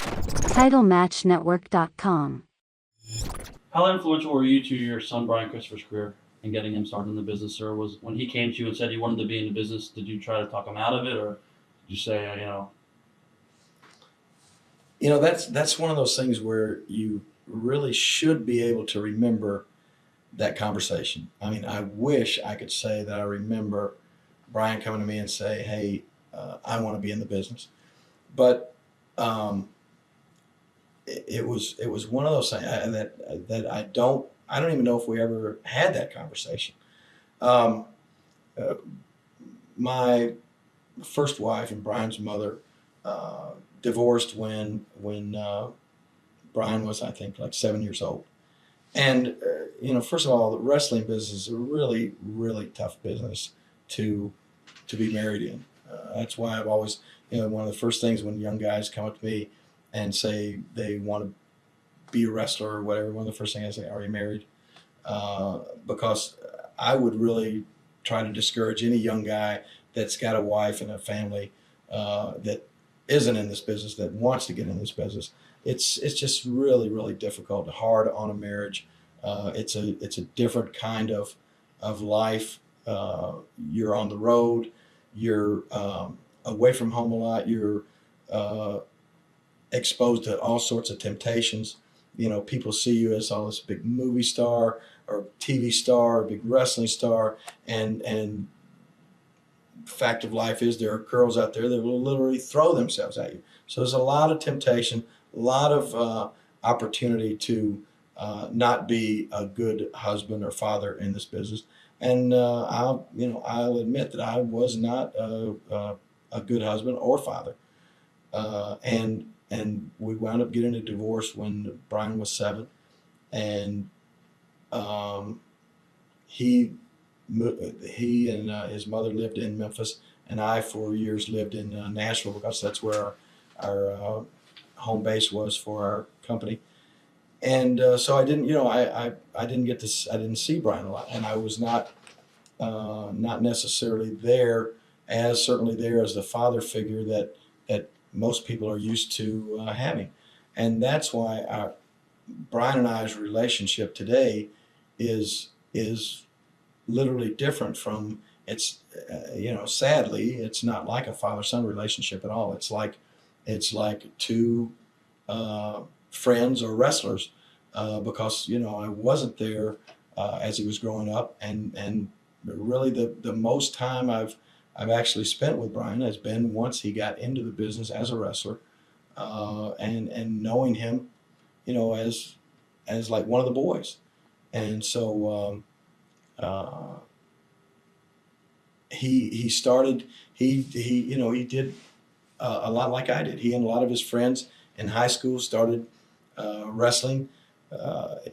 TitleMatchNetwork.com. How influential were you to your son Brian Christopher's career and getting him started in the business? Or was when he came to you and said he wanted to be in the business, did you try to talk him out of it, or did you say, That's one of those things where you really should be able to remember that conversation. I mean, I wish I could say that I remember Brian coming to me and say, "Hey, I want to be in the business," but it was one of those things that I don't even know if we ever had that conversation. Um, uh, my first wife and Brian's mother divorced when Brian was, I think, like 7 years old. And first of all, the wrestling business is a really, really tough business to be married in. That's why I've always, one of the first things when young guys come up to me and say they want to be a wrestler or whatever, one of the first things I say, "Are you married?" Because I would really try to discourage any young guy that's got a wife and a family that isn't in this business, that wants to get in this business. It's just really, really difficult, hard on a marriage. It's a different kind of life. You're on the road. You're away from home a lot. You're uh, exposed to all sorts of temptations. People see you as all this big movie star or TV star, or big wrestling star, and fact of life is there are girls out there that will literally throw themselves at you. So there's a lot of temptation, a lot of opportunity to not be a good husband or father in this business. And I'll admit that I was not a good husband or father. And we wound up getting a divorce when Brian was 7, and um, he he and his mother lived in Memphis, and I for years lived in Nashville because that's where our home base was for our company. And so I didn't, I didn't get to, I didn't see Brian a lot, and I was not necessarily there as certainly there as the father figure that most people are used to having, and that's why Brian and I's relationship today is literally different from it's sadly it's not like a father-son relationship at all. It's like two friends or wrestlers because I wasn't there as he was growing up, and really the most time I've actually spent with Brian has been once he got into the business as a wrestler, and knowing him as like one of the boys. And so uh, he started he did a lot like I did. He and a lot of his friends in high school started wrestling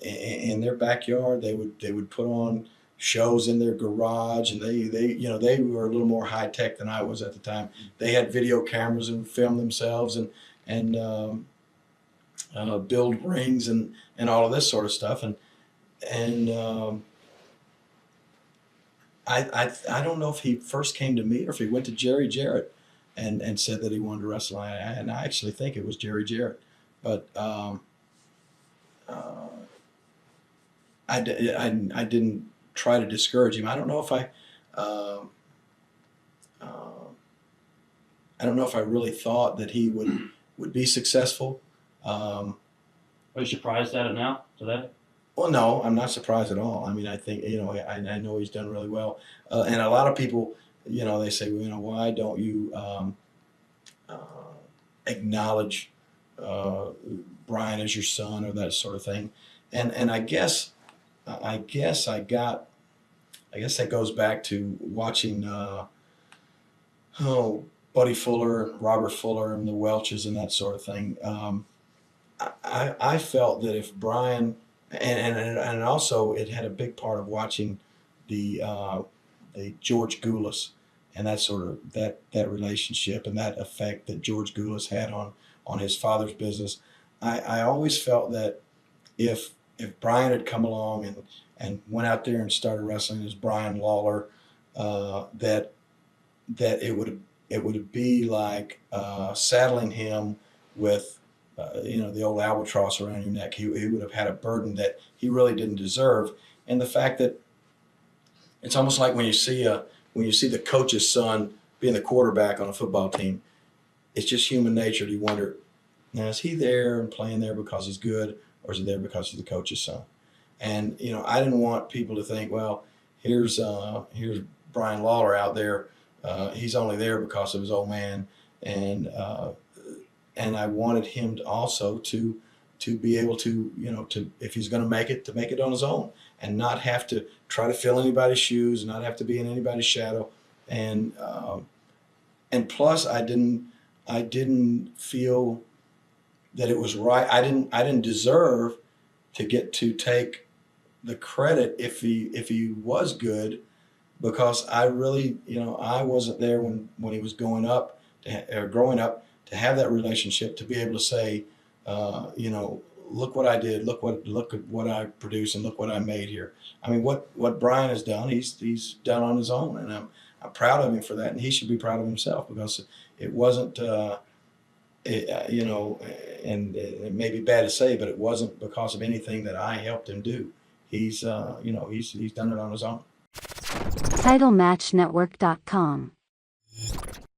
in their backyard. They would put on shows in their garage, and they were a little more high tech than I was at the time. They had video cameras and filmed themselves and build rings and all of this sort of stuff. And I don't know if he first came to me or if he went to Jerry Jarrett and said that he wanted to wrestle. And I actually think it was Jerry Jarrett, but uh, I didn't try to discourage him. Um, uh, I don't know if I really thought that he would be successful. Um, are you surprised at it now today? well, no, I'm not surprised at all. I mean, I think I know he's done really well, and a lot of people, they say, well, why don't you uh, acknowledge uh, Brian as your son or that sort of thing, and I guess that goes back to watching oh Buddy Fuller, Robert Fuller, and the Welches and that sort of thing. I felt that if Brian and also it had a big part of watching the George Goulas and that sort of that relationship and that effect that George Goulas had on his father's business. I always felt that if Brian had come along and went out there and started wrestling as Brian Lawler, that it would be like saddling him with the old albatross around your neck. He would have had a burden that he really didn't deserve. And the fact that it's almost like when you see the coach's son being the quarterback on a football team, it's just human nature to wonder, now is he there and playing there because he's good, or is he there because he's the coach's son? And I didn't want people to think, well, here's Brian Lawler out there. He's only there because of his old man, and I wanted him to also to be able to if he's going to make it on his own, and not have to try to fill anybody's shoes, not have to be in anybody's shadow, and plus I didn't feel that it was right. I didn't deserve to get to take the credit if he was good, because I really, I wasn't there when he was growing up to have that relationship, to be able to say, look what I did, look at what I produced, and look what I made here. I mean, what Brian has done, he's done on his own, and I'm proud of him for that, and he should be proud of himself, because it wasn't, and it may be bad to say, but it wasn't because of anything that I helped him do. He's done it on his own. TitleMatchNetwork.com